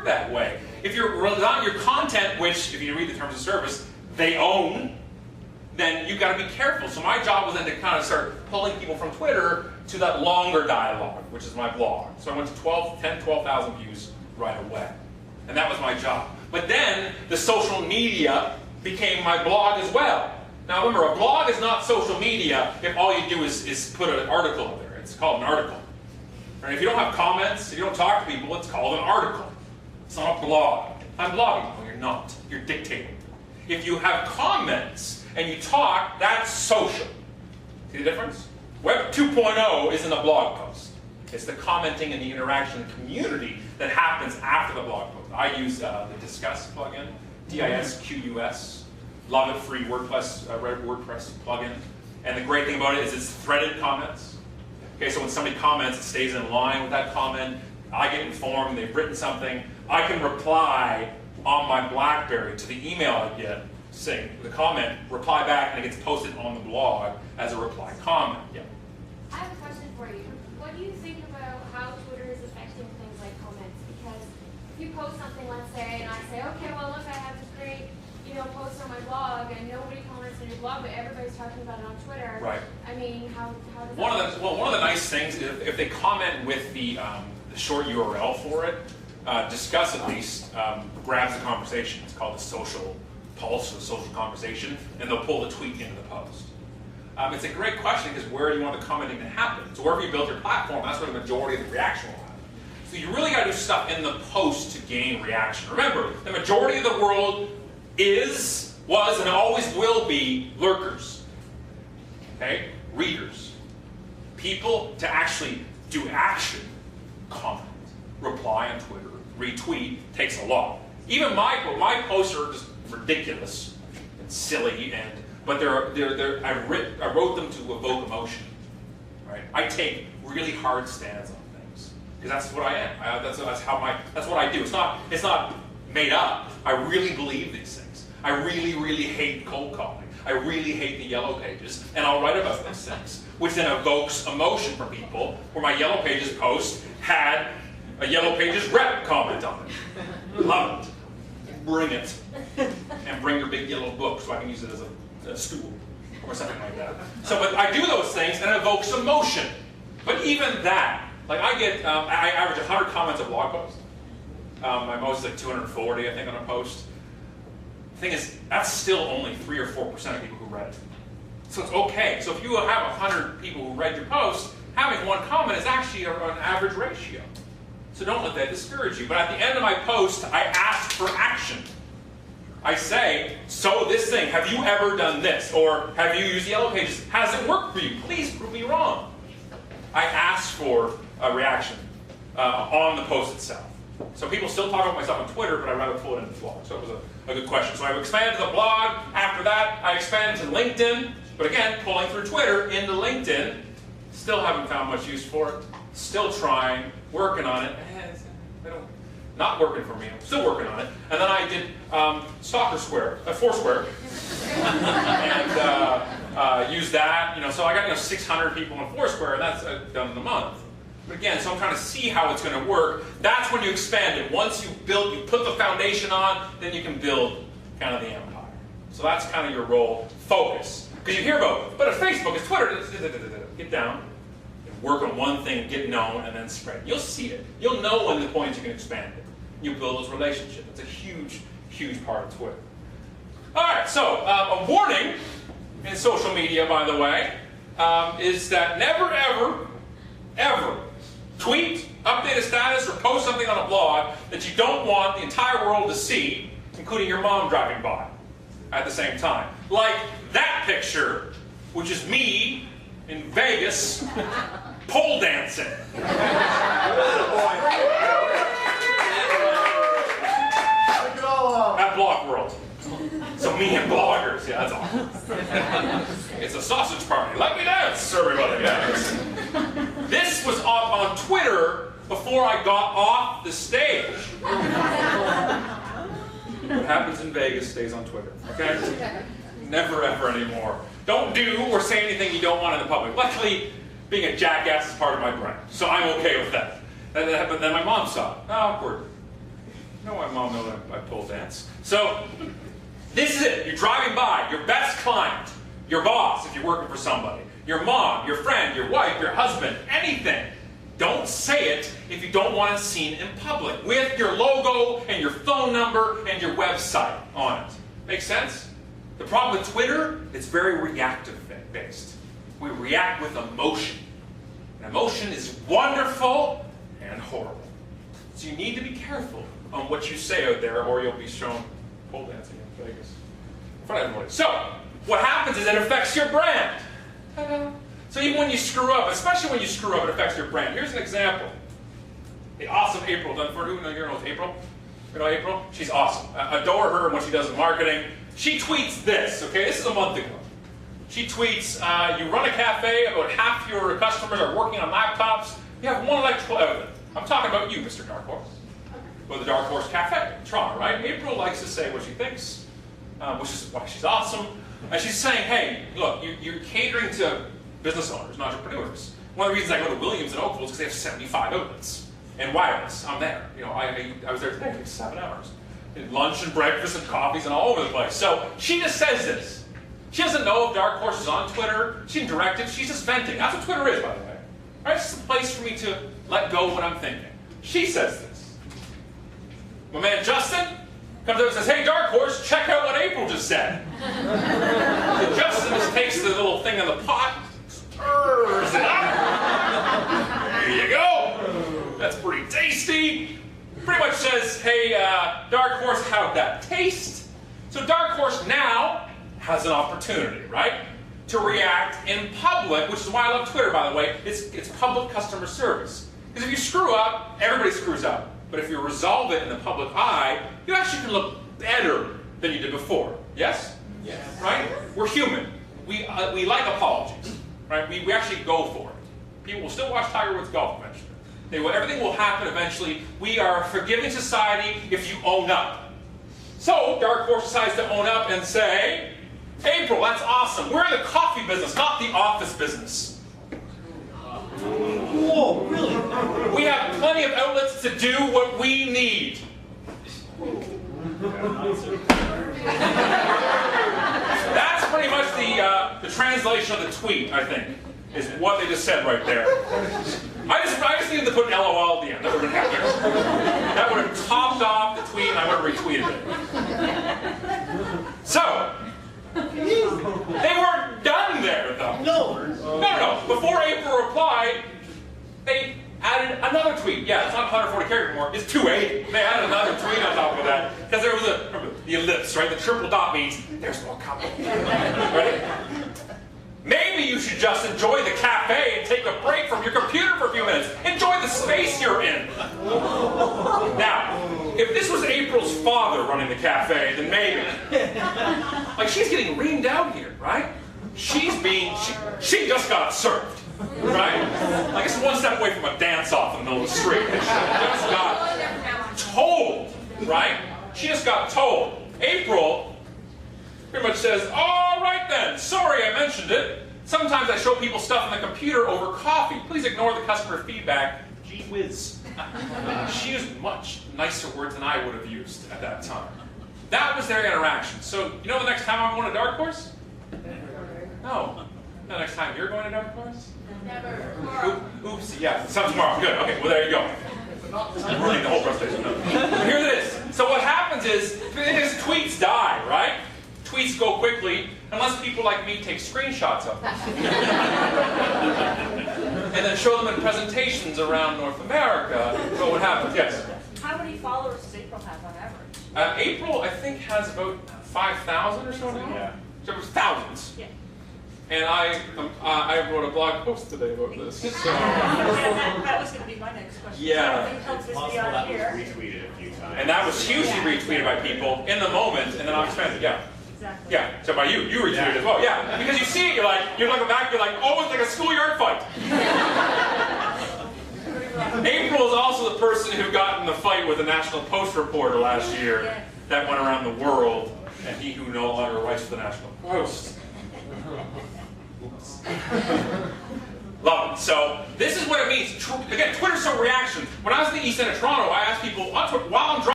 work that way. If you're relying on your content, which, if you read the terms of service, they own, then you've got to be careful. So my job was then to kind of start pulling people from Twitter to that longer dialogue, which is my blog. So I went to 12,000 views right away. And that was my job. But then the social media became my blog as well. Now remember, a blog is not social media if all you do is put an article up there. It's called an article. Right? If you don't have comments, if you don't talk to people, it's called an article. It's not a blog. I'm blogging. No, you're not. You're dictating. If you have comments and you talk, that's social. See the difference? Web 2.0 isn't a blog post. It's the commenting and the interaction and community that happens after the blog post. I use the Discuss plugin, D-I-S-Q-U-S. Love it, free WordPress plugin. And the great thing about it is it's threaded comments. Okay, so when somebody comments, it stays in line with that comment. I get informed they've written something. I can reply on my BlackBerry to the email I get, saying the comment, reply back, and it gets posted on the blog as a reply comment. Yeah. I have a question for you. What do you think about how Twitter is affecting things like comments? Because if you post something, let's say, and I say, okay, well, look, I have this great, post on my blog, and nobody comments on your blog, but everybody's talking about it on Twitter. Right. I mean, how does one of the nice things is if they comment with the short URL for it, Discuss at least grabs the conversation. It's called the social pulse or the social conversation, and they'll pull the tweet into the post. It's a great question because where do you want the commenting to happen? So wherever you build your platform, that's where the majority of the reaction will happen. So you really got to do stuff in the post to gain reaction. Remember, the majority of the world was, and always will be lurkers. Okay? Readers. People to actually do action, comment, reply on Twitter, retweet, takes a lot. Even my posts are just ridiculous and silly, but I wrote them to evoke emotion. Right? I take really hard stands on things because that's what I am. That's what I do. It's not made up. I really believe these things. I really hate cold calling. I really hate the yellow pages, and I'll write about those things, which then evokes emotion from people. Where my yellow pages post had a yellow pages rep comment on it. Love it. Bring it. And bring your big yellow book so I can use it as a stool or something like that. So, but I do those things and it evokes emotion. But even that, like I average 100 comments a blog post. My most is like 240, I think, on a post. The thing is, that's still only 3 or 4% of people who read it. So it's okay. So if you have 100 people who read your post, having one comment is actually an average ratio. So don't let that discourage you. But at the end of my post, I ask for action. I say, so this thing, have you ever done this? Or have you used Yellow Pages? Has it worked for you? Please prove me wrong. I ask for a reaction on the post itself. So people still talk about myself on Twitter, but I'd rather pull it into the blog. So it was a good question. So I've expanded to the blog. After that, I expanded to LinkedIn. But again, pulling through Twitter into LinkedIn. Still haven't found much use for it. Still trying, working on it. Not working for me. I'm still working on it. And then I did Foursquare, and used that. So I got 600 people on Foursquare, and that's done in a month. But again, so I'm trying to see how it's going to work. That's when you expand it. Once you put the foundation on, then you can build kind of the empire. So that's kind of your role. Focus. Because you hear about, but it's Facebook, it's Twitter. Get down and work on one thing, get known, and then spread. You'll see it. You'll know when the point you can expand it. You build those relationships. It's a huge, huge part of Twitter. All right, so a warning in social media, by the way, is that never, ever tweet, update a status, or post something on a blog that you don't want the entire world to see, including your mom driving by at the same time. Like that picture, which is me in Vegas pole dancing. At Block World. So me and bloggers, yeah, that's awesome. It's a sausage party. Let me dance, everybody. Yeah. This was up on Twitter before I got off the stage. What happens in Vegas stays on Twitter, okay? Never ever anymore. Don't do or say anything you don't want in the public. Luckily, being a jackass is part of my brand, so I'm okay with that. But then my mom saw it. Oh, awkward. No, my mom knows I pole dance. So, this is it. You're driving by, your best client, your boss if you're working for somebody, your mom, your friend, your wife, your husband, anything. Don't say it if you don't want it seen in public with your logo and your phone number and your website on it. Make sense? The problem with Twitter, it's very reactive based. We react with emotion. And emotion is wonderful and horrible. So you need to be careful on what you say out there, or you'll be shown pole dancing in Vegas in front of everybody. So, what happens is it affects your brand. Ta-da. So even when you screw up, especially when you screw up, it affects your brand. Here's an example. The awesome April Dunford. Who here knows April? You know April? She's awesome. I adore her and what she does in marketing. She tweets this, okay? This is a month ago. She tweets, you run a cafe, about half your customers are working on laptops, you have one electrical outlet. I'm talking about you, Mr. Dark Horse. Or the Dark Horse Cafe in Toronto, right? April likes to say what she thinks, which is why she's awesome. And she's saying, hey, look, you're catering to business owners and entrepreneurs. One of the reasons I go to Williams and Oakville is because they have 75 outlets. And wireless, I'm there. You know, I was there today for like 7 hours. And lunch and breakfast and coffees and all over the place. So she just says this. She doesn't know if Dark Horse is on Twitter. She didn't direct it. She's just venting. That's what Twitter is, by the way. Right? It's just a place for me to let go of what I'm thinking. She says this. My man Justin comes up and says, hey, Dark Horse, check out what April just said. So Justin just takes the little thing in the pot, stirs it up. There you go. That's pretty tasty. Pretty much says, hey, Dark Horse, how'd that taste? So Dark Horse now has an opportunity, right, to react in public, which is why I love Twitter, by the way. It's public customer service. Because if you screw up, everybody screws up. But if you resolve it in the public eye, you actually can look better than you did before. Yes? Yes. Right? We're human. We like apologies. Right? We actually go for it. People will still watch Tiger Woods golf eventually. Everything will happen eventually. We are a forgiving society if you own up. So, Dark Horse decides to own up and say, April, that's awesome. We're in the coffee business, not the office business. Whoa, really? We have plenty of outlets to do what we need. That's pretty much the translation of the tweet, I think, is what they just said right there. I just needed to put an LOL at the end. That would have been happier. That would have topped off the tweet and I would have retweeted it. So, they weren't done there, though. No. Before April replied, they added another tweet. Yeah, it's not 140 characters anymore. It's 280. They added another tweet on top of that. Because there was remember, the ellipse, right? The triple dot means there's more coming. Right? Maybe you should just enjoy the cafe and take a break from your computer for a few minutes. Enjoy the space you're in. Now, if this was April's father running the cafe, then maybe. Like, she's getting reamed out here, right? She just got served, right? Like, it's one step away from a dance-off in the middle of the street. She just got told, right? She just got told. April pretty much says, all right then, sorry I mentioned it. Sometimes I show people stuff on the computer over coffee. Please ignore the customer feedback. Gee whiz. She used much nicer words than I would have used at that time. That was their interaction. So, you know the next time I'm going to Dark Horse? No. The next time you're going to Dark Horse? Never. Oops, yeah, some tomorrow. Good, okay, well there you go. I'm ruining the whole presentation. No. But here it is. So what happens is tweets die, right? Tweets go quickly, unless people like me take screenshots of them. And then show them in presentations around North America. So what happens? Yes? How many followers does April have on average? April, I think, has about 5,000 or so now. Yeah. So it was thousands. Yeah. And I wrote a blog post today about this. So. That was going to be my next question. Yeah. So help this be on here. Retweeted a few times. And that was hugely retweeted by people in the moment, and then I expanded. Yeah. Exactly. Yeah. So by you retweeted as well. Yeah. Because you see it, you're looking back, you're like, oh, it's like a schoolyard fight. April is also the person who got in the fight with the National Post reporter last year that went around the world, and he who no longer writes for the National Post. Love it. So this is what it means. Again, Twitter's so reaction. When I was in the East End of Toronto, I asked people, while I'm driving,